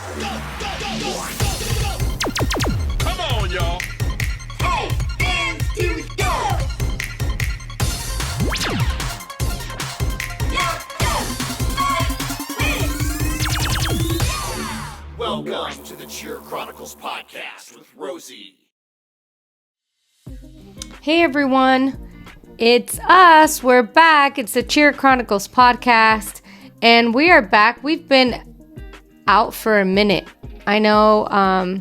Come on, y'all. Hey, hands to go! Welcome to the Cheer Chronicles podcast with Rosie. Hey everyone, it's us. We're back. It's the Cheer Chronicles podcast, and we are back. We've been out for a minute. I know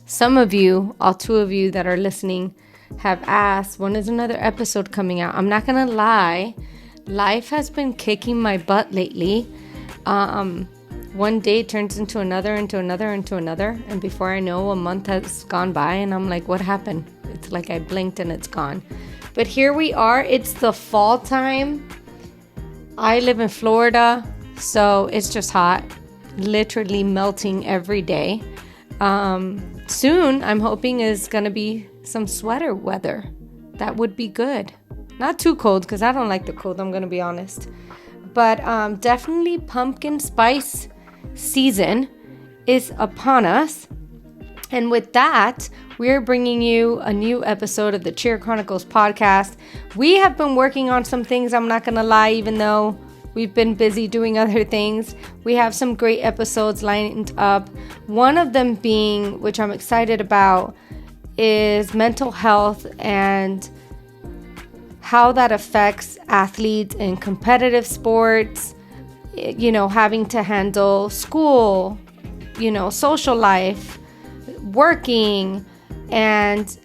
some of you, all two of you that are listening, have asked, when is another episode coming out? I'm not gonna lie, life has been kicking my butt lately. One day turns into another, and before I know, a month has gone by, and I'm like, what happened? It's like I blinked and it's gone. But here we are. It's the fall time. I live in Florida, so it's just hot, literally melting every day. Soon, I'm hoping is going to be some sweater weather. That would be good. Not too cold, because I don't like the cold, I'm going to be honest. But definitely pumpkin spice season is upon us. And with that, we're bringing you a new episode of the Cheer Chronicles podcast. We have been working on some things, I'm not going to lie, even though we've been busy doing other things. We have some great episodes lined up. One of them being, which I'm excited about, is mental health and how that affects athletes in competitive sports, you know, having to handle school, you know, social life, working, and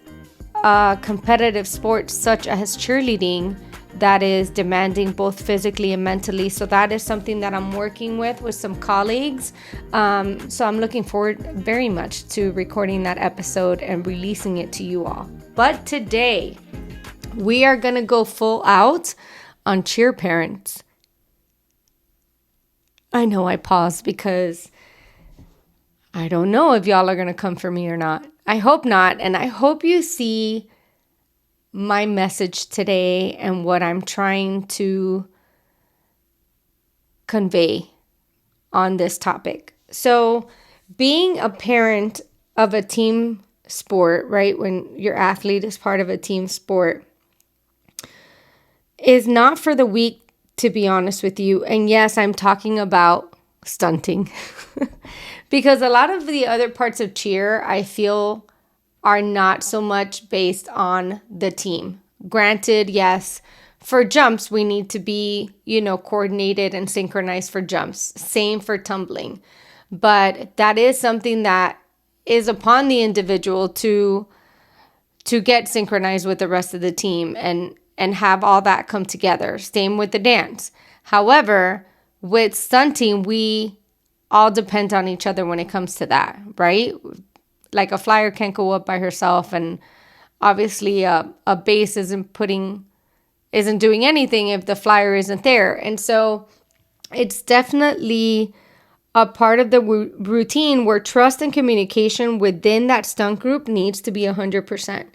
competitive sports such as cheerleading that is demanding both physically and mentally. So that is something that I'm working with some colleagues. So I'm looking forward very much to recording that episode and releasing it to you all. But today, we are going to go full out on cheer parents. I know I paused because I don't know if y'all are going to come for me or not. I hope not. And I hope you see my message today and what I'm trying to convey on this topic. So being a parent of a team sport, right, when your athlete is part of a team sport, is not for the weak, to be honest with you. And yes, I'm talking about stunting. Because a lot of the other parts of cheer, I feel, are not so much based on the team. Granted, yes, for jumps, we need to be, you know, coordinated and synchronized for jumps. Same for tumbling. But that is something that is upon the individual to get synchronized with the rest of the team and have all that come together. Same with the dance. However, with stunting, we all depend on each other when it comes to that, right? Like a flyer can't go up by herself, and obviously a base isn't doing anything if the flyer isn't there. And so it's definitely a part of the routine where trust and communication within that stunt group needs to be 100%.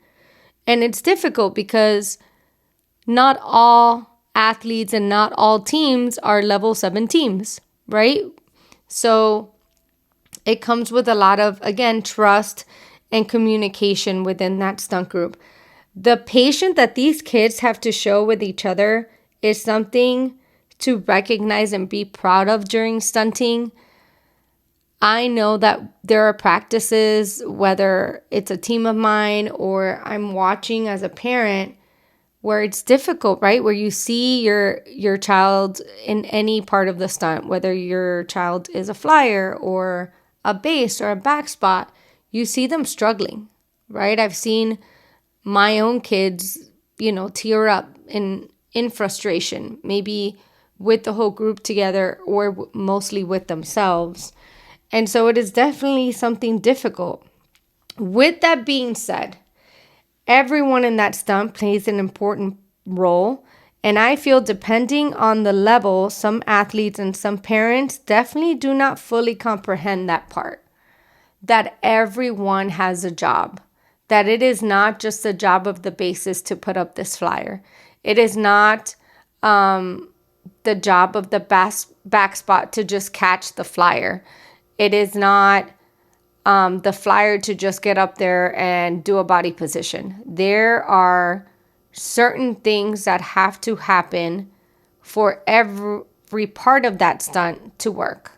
And it's difficult because not all athletes and not all teams are level 7 teams, right? So it comes with a lot of, again, trust and communication within that stunt group. The patience that these kids have to show with each other is something to recognize and be proud of during stunting. I know that there are practices, whether it's a team of mine or I'm watching as a parent, where it's difficult, right? Where you see your child in any part of the stunt, whether your child is a flyer or a base or a back spot, you see them struggling, right? I've seen my own kids, you know, tear up in frustration, maybe with the whole group together or mostly with themselves. And so it is definitely something difficult. With that being said, everyone in that stunt plays an important role. And I feel depending on the level, some athletes and some parents definitely do not fully comprehend that part. That everyone has a job. That it is not just the job of the bassist to put up this flyer. It is not the job of the back spot to just catch the flyer. It is not the flyer to just get up there and do a body position. There are certain things that have to happen for every part of that stunt to work,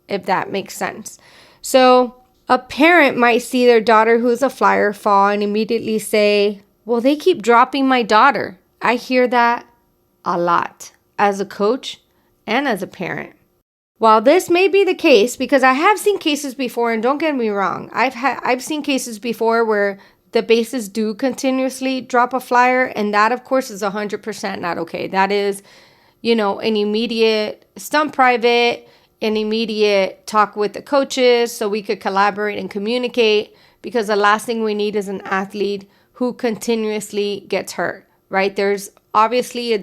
if that makes sense. So a parent might see their daughter who's a flyer fall and immediately say, well, they keep dropping my daughter. I hear that a lot as a coach and as a parent. While this may be the case, because I have seen cases before, and don't get me wrong, I've seen cases before where the bases do continuously drop a flyer, and that of course is 100% not okay. That is, an immediate stunt private, an immediate talk with the coaches so we could collaborate and communicate, because the last thing we need is an athlete who continuously gets hurt, right? There's obviously a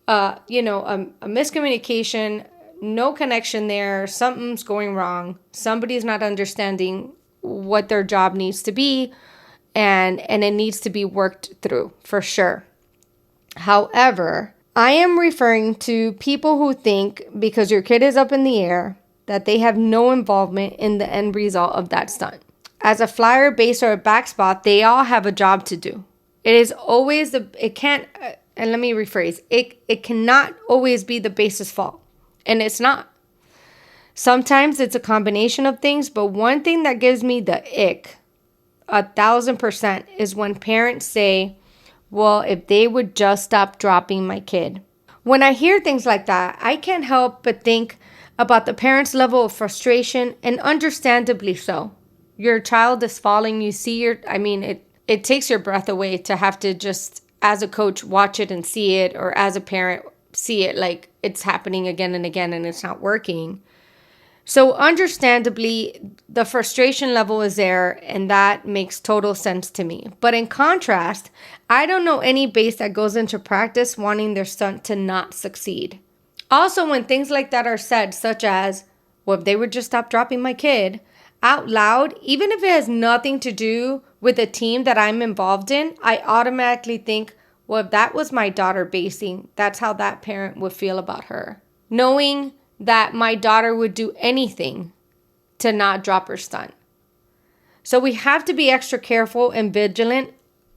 miscommunication, no connection there. Something's going wrong. Somebody's not understanding what their job needs to be, and it needs to be worked through for sure. However, I am referring to people who think because your kid is up in the air that they have no involvement in the end result of that stunt. As a flyer, base, or a back spot, they all have a job to do. It is always it cannot always be the base's fault. And it's not. Sometimes it's a combination of things, but one thing that gives me the ick 1,000% is when parents say, well, if they would just stop dropping my kid. When I hear things like that, I can't help but think about the parents' level of frustration, and understandably so. Your child is falling, you see it takes your breath away to have to just, as a coach, watch it and see it, or as a parent, see it like it's happening again and again and it's not working. So understandably, the frustration level is there, and that makes total sense to me. But in contrast, I don't know any base that goes into practice wanting their stunt to not succeed. Also, when things like that are said, such as, well, if they would just stop dropping my kid, out loud, even if it has nothing to do with the team that I'm involved in, I automatically think, well, if that was my daughter basing, that's how that parent would feel about her. Knowing that my daughter would do anything to not drop her stunt. So we have to be extra careful and vigilant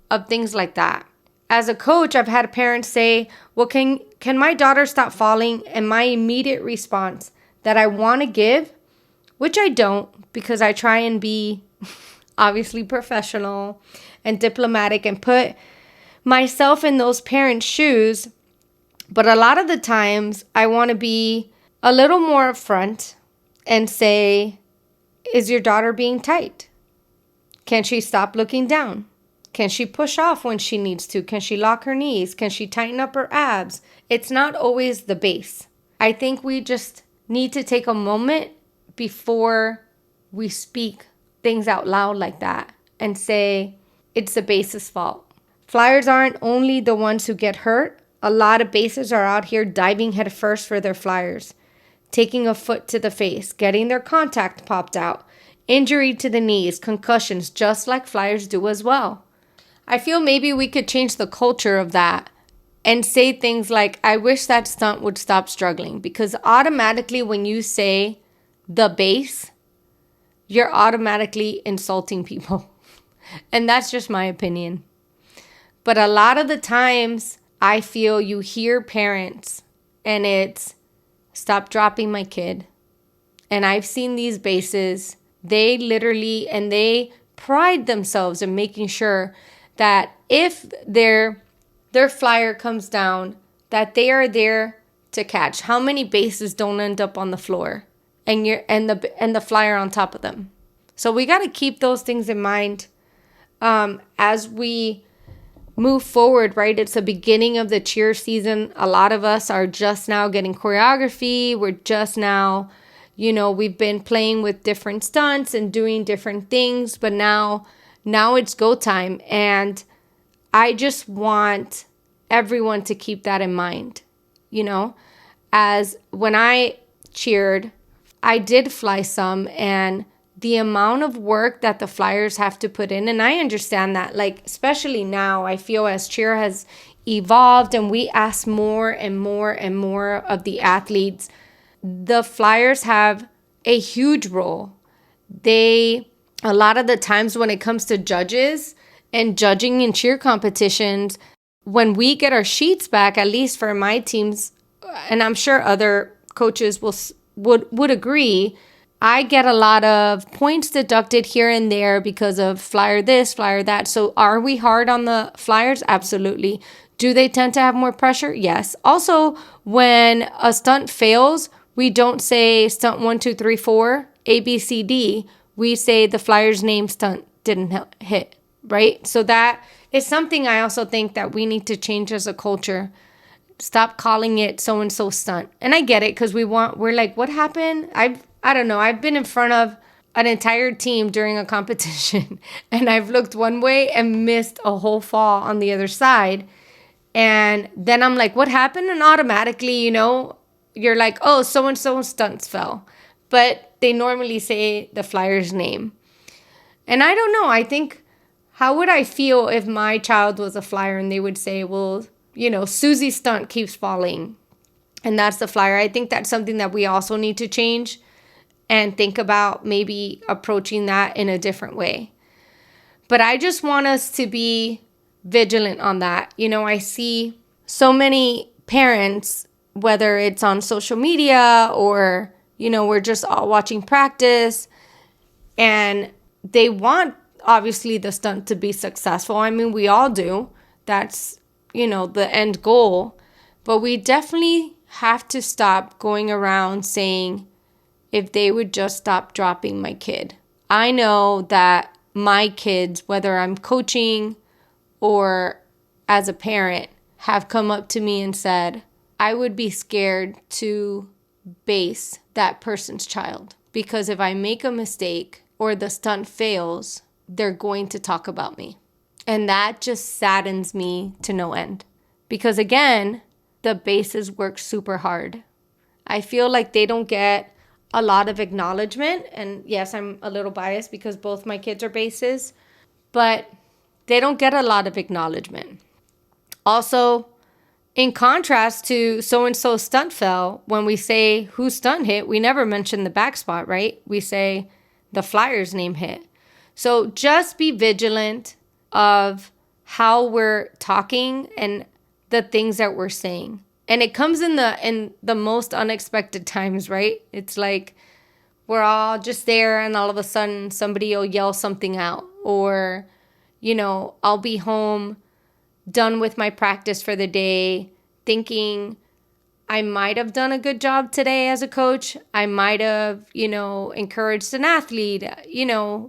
of things like that. As a coach, I've had parents say, well, can my daughter stop falling? And my immediate response that I want to give, which I don't, because I try and be obviously professional and diplomatic and put myself in those parents' shoes. But a lot of the times I want to be a little more upfront and say, is your daughter being tight? Can she stop looking down? Can she push off when she needs to? Can she lock her knees? Can she tighten up her abs? It's not always the base. I think we just need to take a moment before we speak things out loud like that and say it's the base's fault. Flyers aren't only the ones who get hurt. A lot of bases are out here diving headfirst for their flyers, taking a foot to the face, getting their contact popped out, injury to the knees, concussions, just like flyers do as well. I feel maybe we could change the culture of that and say things like, I wish that stunt would stop struggling, because automatically when you say the base, you're automatically insulting people. And that's just my opinion. But a lot of the times I feel you hear parents and it's, stop dropping my kid. And I've seen these bases, they literally, and they pride themselves in making sure that if their flyer comes down, that they are there to catch. How many bases don't end up on the floor and the flyer on top of them? So we got to keep those things in mind as we move forward, right? It's the beginning of the cheer season. A lot of us are just now getting choreography. We're just now, we've been playing with different stunts and doing different things, but now it's go time. And I just want everyone to keep that in mind. As when I cheered, I did fly some, and the amount of work that the flyers have to put in, and I understand that, like, especially now, I feel as cheer has evolved and we ask more and more and more of the athletes, the flyers have a huge role. A lot of the times when it comes to judges and judging in cheer competitions, when we get our sheets back, at least for my teams, and I'm sure other coaches would agree, I get a lot of points deducted here and there because of flyer this, flyer that. So are we hard on the flyers? Absolutely. Do they tend to have more pressure? Yes. Also, when a stunt fails, we don't say stunt 1, 2, 3, 4, A, B, C, D. We say the flyer's name stunt didn't hit, right? So that is something I also think that we need to change as a culture. Stop calling it so-and-so stunt. And I get it, because we're like, what happened? I don't know. I've been in front of an entire team during a competition and I've looked one way and missed a whole fall on the other side. And then I'm like, what happened? And automatically, you're like, oh, so-and-so stunts fell. But they normally say the flyer's name. And I don't know. I think, how would I feel if my child was a flyer and they would say, well, Susie's stunt keeps falling and that's the flyer. I think that's something that we also need to change and think about maybe approaching that in a different way. But I just want us to be vigilant on that. I see so many parents, whether it's on social media or, we're just all watching practice, and they want, obviously, the stunt to be successful. I mean, we all do. That's, the end goal. But we definitely have to stop going around saying, if they would just stop dropping my kid. I know that my kids, whether I'm coaching or as a parent, have come up to me and said, I would be scared to base that person's child, because if I make a mistake or the stunt fails, they're going to talk about me. And that just saddens me to no end. Because again, the bases work super hard. I feel like they don't get a lot of acknowledgement. And yes, I'm a little biased because both my kids are bases, but they don't get a lot of acknowledgement. Also, in contrast to so-and-so stunt fell, when we say who stunt hit, we never mention the back spot, right? We say the flyer's name hit. So just be vigilant of how we're talking and the things that we're saying. And it comes in the most unexpected times, right? It's like we're all just there and all of a sudden somebody will yell something out. Or, I'll be home, done with my practice for the day, thinking I might have done a good job today as a coach. I might have, encouraged an athlete.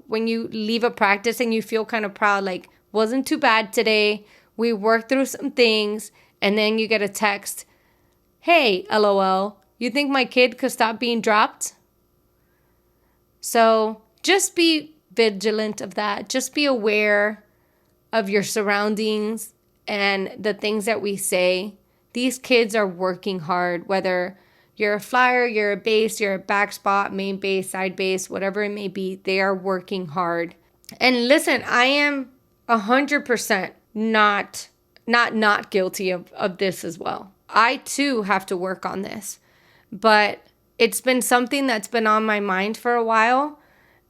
When you leave a practice and you feel kind of proud, like, wasn't too bad today. We worked through some things. And then you get a text, hey, LOL, you think my kid could stop being dropped? So just be vigilant of that. Just be aware of your surroundings and the things that we say. These kids are working hard, whether you're a flyer, you're a base, you're a back spot, main base, side base, whatever it may be, they are working hard. And listen, I am 100% not guilty of this as well. I too have to work on this, but it's been something that's been on my mind for a while.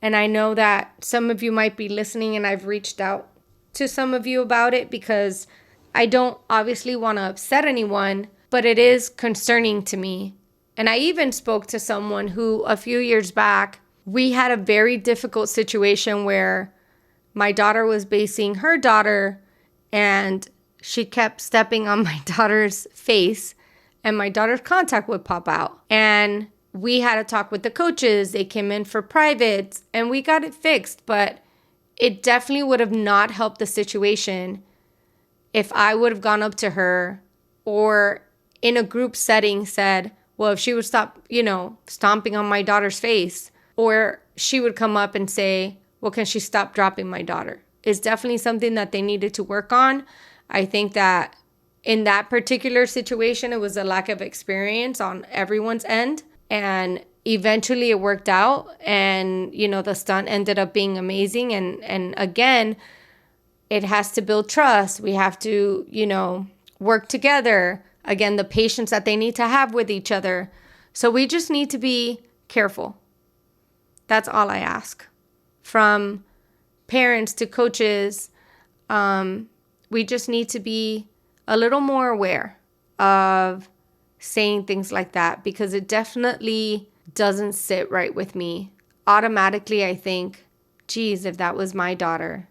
And I know that some of you might be listening, and I've reached out to some of you about it because I don't obviously want to upset anyone, but it is concerning to me. And I even spoke to someone who a few years back, we had a very difficult situation where my daughter was basing her daughter and she kept stepping on my daughter's face and my daughter's contact would pop out. And we had to talk with the coaches. They came in for privates and we got it fixed, but it definitely would have not helped the situation if I would have gone up to her or in a group setting said, well, if she would stop, stomping on my daughter's face, or she would come up and say, well, can she stop dropping my daughter? It's definitely something that they needed to work on. I think that in that particular situation, it was a lack of experience on everyone's end. And eventually it worked out. And, the stunt ended up being amazing. And again, it has to build trust. We have to, work together. Again, the patience that they need to have with each other. So we just need to be careful. That's all I ask. From parents to coaches, we just need to be a little more aware of saying things like that, because it definitely doesn't sit right with me. Automatically, I think, geez, if that was my daughter,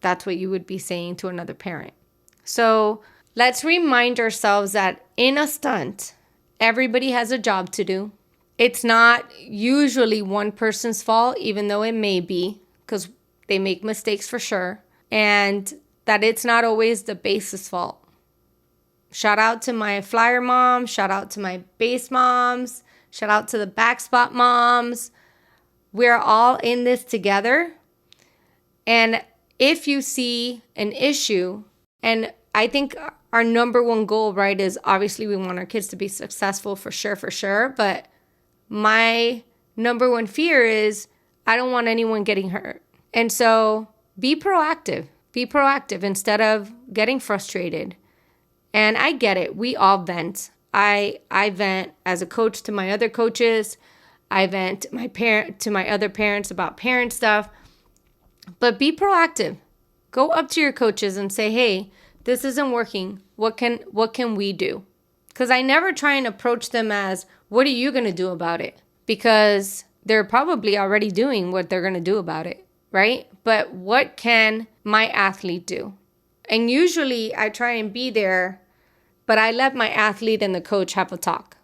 that's what you would be saying to another parent. So let's remind ourselves that in a stunt, everybody has a job to do. It's not usually one person's fault, even though it may be, because they make mistakes for sure. And that it's not always the base's fault. Shout out to my flyer moms. Shout out to my base moms. Shout out to the back spot moms. We're all in this together. And if you see an issue, and I think our number one goal, right, is obviously we want our kids to be successful for sure. But my number one fear is I don't want anyone getting hurt. And so be proactive. Be proactive instead of getting frustrated. And I get it. We all vent. I vent as a coach to my other coaches. I vent to my other parents about parent stuff. But be proactive. Go up to your coaches and say, hey, this isn't working. What can we do? Because I never try and approach them as, what are you going to do about it? Because they're probably already doing what they're going to do about it, right? But what can my athlete do? And usually I try and be there, but I let my athlete and the coach have a talk.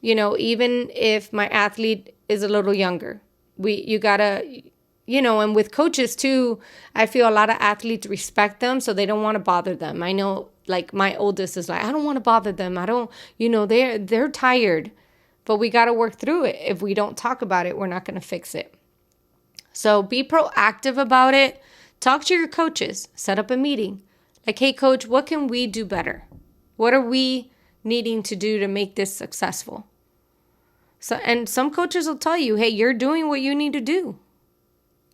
You know, even if my athlete is a little younger, you gotta, you know, and with coaches too, I feel a lot of athletes respect them, so they don't want to bother them. I know, like, my oldest is like, I don't want to bother them. I don't, you know, they're tired, but we got to work through it. If we don't talk about it, we're not going to fix it. So be proactive about it. Talk to your coaches. Set up a meeting. Like, hey, coach, what can we do better? What are we needing to do to make this successful? So, and some coaches will tell you, hey, you're doing what you need to do.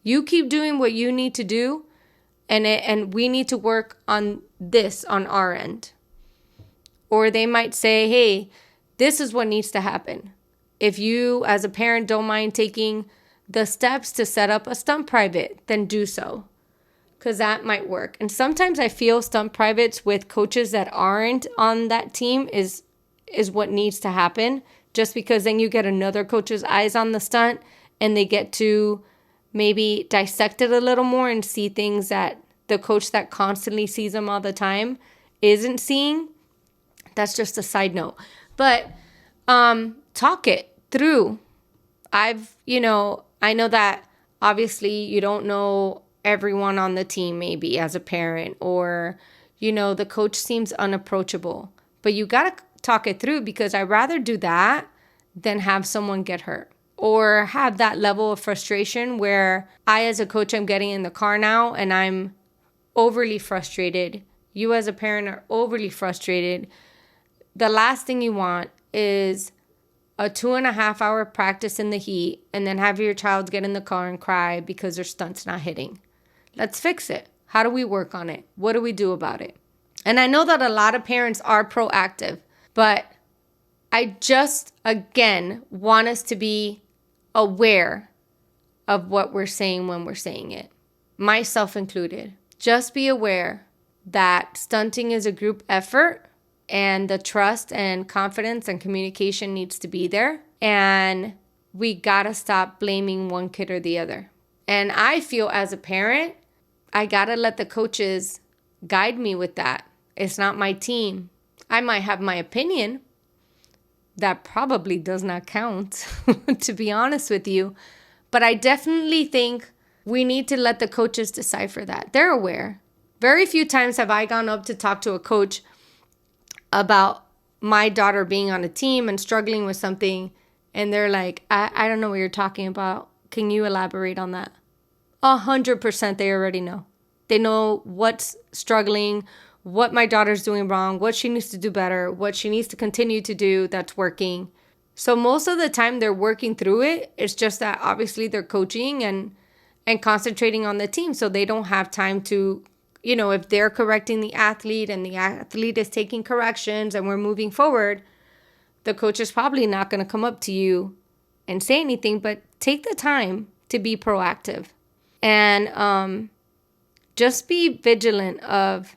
You keep doing what you need to do, and we need to work on this on our end. Or they might say, hey, this is what needs to happen. If you, as a parent, don't mind taking the steps to set up a stunt private, then do so, because that might work. And sometimes I feel stunt privates with coaches that aren't on that team is what needs to happen, just because then you get another coach's eyes on the stunt and they get to maybe dissect it a little more and see things that the coach that constantly sees them all the time isn't seeing. That's just a side note. But talk it through. I know that obviously you don't know everyone on the team maybe as a parent, or, you know, the coach seems unapproachable, but you got to talk it through, because I'd rather do that than have someone get hurt or have that level of frustration where I, as a coach, I'm getting in the car now and I'm overly frustrated. You as a parent are overly frustrated. The last thing you want is a 2.5-hour practice in the heat and then have your child get in the car and cry because their stunt's not hitting. Let's fix it. How do we work on it? What do we do about it? And I know that a lot of parents are proactive, but I just, again, want us to be aware of what we're saying when we're saying it, myself included. Just be aware that stunting is a group effort, and the trust and confidence and communication needs to be there. And we gotta stop blaming one kid or the other. And I feel as a parent, I gotta let the coaches guide me with that. It's not my team. I might have my opinion. That probably does not count, to be honest with you. But I definitely think we need to let the coaches decipher that. They're aware. Very few times have I gone up to talk to a coach about my daughter being on a team and struggling with something, and they're like, I don't know what you're talking about. Can you elaborate on that? 100% they already know. They know what's struggling, what my daughter's doing wrong, what she needs to do better, what she needs to continue to do that's working. So most of the time they're working through it. It's just that obviously they're coaching and concentrating on the team, so they don't have time to, you know, if they're correcting the athlete and the athlete is taking corrections and we're moving forward, the coach is probably not going to come up to you and say anything, but take the time to be proactive and just be vigilant of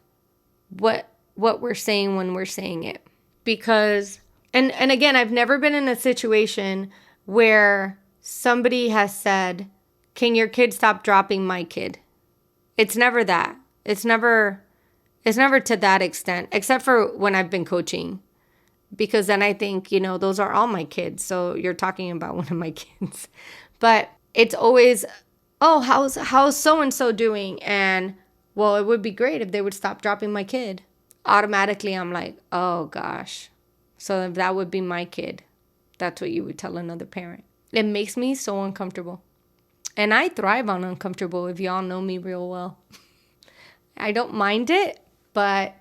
what we're saying when we're saying it. Because, and again, I've never been in a situation where somebody has said, can your kid stop dropping my kid? It's never that. It's never to that extent, except for when I've been coaching. Because then I think, those are all my kids. So you're talking about one of my kids. But it's always, oh, how's so-and-so doing? And, well, it would be great if they would stop dropping my kid. Automatically, I'm like, oh, gosh. So if that would be my kid, that's what you would tell another parent. It makes me so uncomfortable. And I thrive on uncomfortable, if y'all know me real well. I don't mind it, but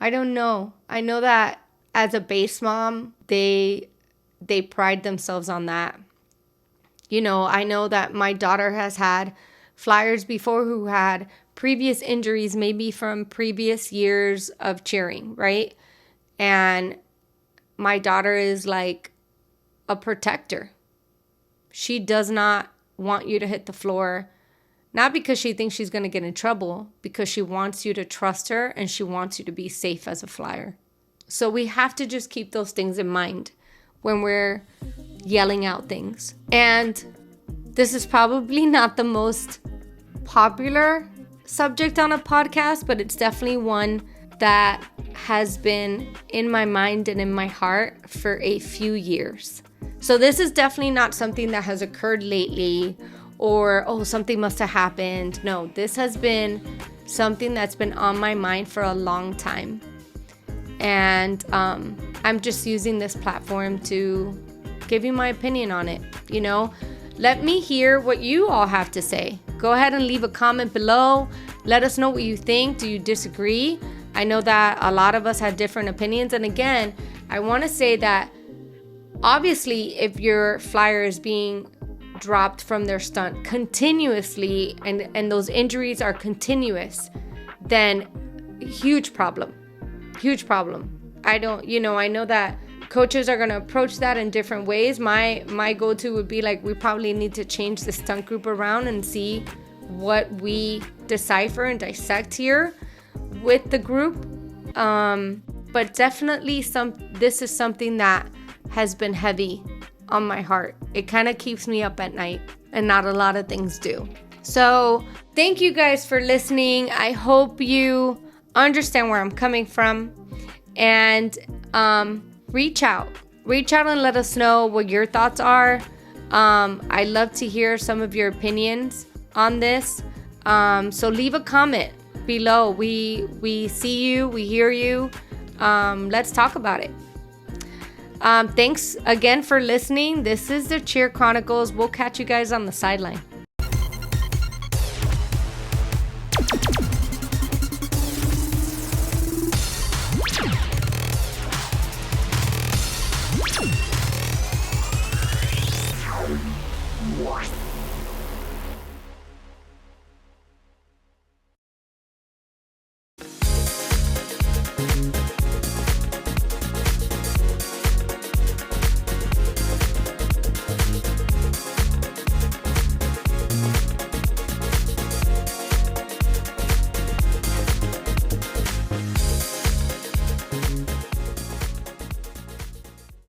I don't know. I know that as a base mom, they pride themselves on that. I know that my daughter has had flyers before who had previous injuries, maybe from previous years of cheering, right? And my daughter is like a protector. She does not want you to hit the floor, not because she thinks she's going to get in trouble, because she wants you to trust her and she wants you to be safe as a flyer. So we have to just keep those things in mind when we're yelling out things. And this is probably not the most popular subject on a podcast, but it's definitely one that has been in my mind and in my heart for a few years. So this is definitely not something that has occurred lately or, oh, something must have happened. No, this has been something that's been on my mind for a long time. And I'm just using this platform to give you my opinion on it. Let me hear what you all have to say. Go ahead and leave a comment below. Let us know what you think. Do you disagree? I know that a lot of us have different opinions. And again, I want to say that obviously if your flyer is being dropped from their stunt continuously and those injuries are continuous, then huge problem. I know that coaches are going to approach that in different ways. My go-to would be like, we probably need to change the stunt group around and see what we decipher and dissect here with the group. But definitely this is something that has been heavy on my heart. It kind of keeps me up at night, and not a lot of things do. So thank you guys for listening. I hope you understand where I'm coming from, and reach out and let us know what your thoughts are. I love to hear some of your opinions on this. So leave a comment below. We see you, we hear you. Let's talk about it. Thanks again for listening. This is the Cheer Chronicles. We'll catch you guys on the sideline.